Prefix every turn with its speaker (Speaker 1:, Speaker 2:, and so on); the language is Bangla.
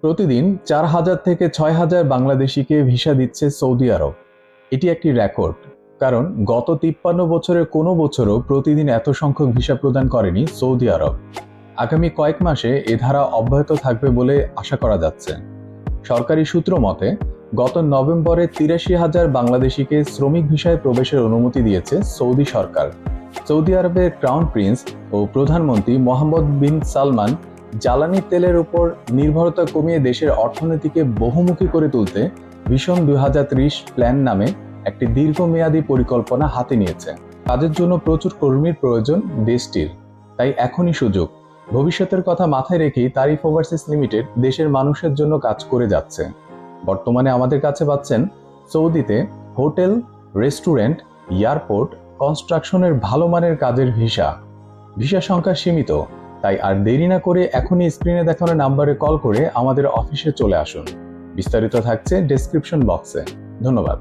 Speaker 1: প্রতিদিন ৪,০০০ থেকে ৬,০০০ বাংলাদেশিকে ভিসা দিচ্ছে সৌদি আরব। এটি একটি রেকর্ড, কারণ গত ৫৩ বছরের কোনো বছরও প্রতিদিন এত সংখ্যক ভিসা প্রদান করেনি সৌদি আরব। আগামী কয়েক মাসে এ ধারা অব্যাহত থাকবে বলে আশা করা যাচ্ছে। সরকারি সূত্র মতে, গত নভেম্বরে ৮৩,০০০ বাংলাদেশিকে শ্রমিক ভিসায় প্রবেশের অনুমতি দিয়েছে সৌদি সরকার। সৌদি আরবের ক্রাউন প্রিন্স ও প্রধানমন্ত্রী মোহাম্মদ বিন সালমান জ্বালানি তেলের উপর নির্ভরতা কমিয়ে দেশের অর্থনীতিকে বহুমুখী করে তুলতে ভিশন ২০৩০ প্ল্যান নামে একটি দীর্ঘমেয়াদী পরিকল্পনা হাতে নিয়েছে। কাজের জন্য প্রচুর কর্মীর প্রয়োজন দেশটির, তাই এখনই সুযোগ। ভবিষ্যতের কথা মাথায় রেখেই তারিফ ওভারসিজ লিমিটেড দেশের মানুষের জন্য কাজ করে যাচ্ছে। বর্তমানে আমাদের কাছে পাচ্ছেন সৌদিতে হোটেল, রেস্টুরেন্ট, এয়ারপোর্ট, কনস্ট্রাকশনের ভালো মানের কাজের ভিসা। ভিসা সংখ্যা সীমিত, তাই আর দেরি না করে এখনই স্ক্রিনে দেখানো নাম্বারে কল করে আমাদের অফিসে চলে আসুন। বিস্তারিত থাকছে ডেসক্রিপশন বক্সে। ধন্যবাদ।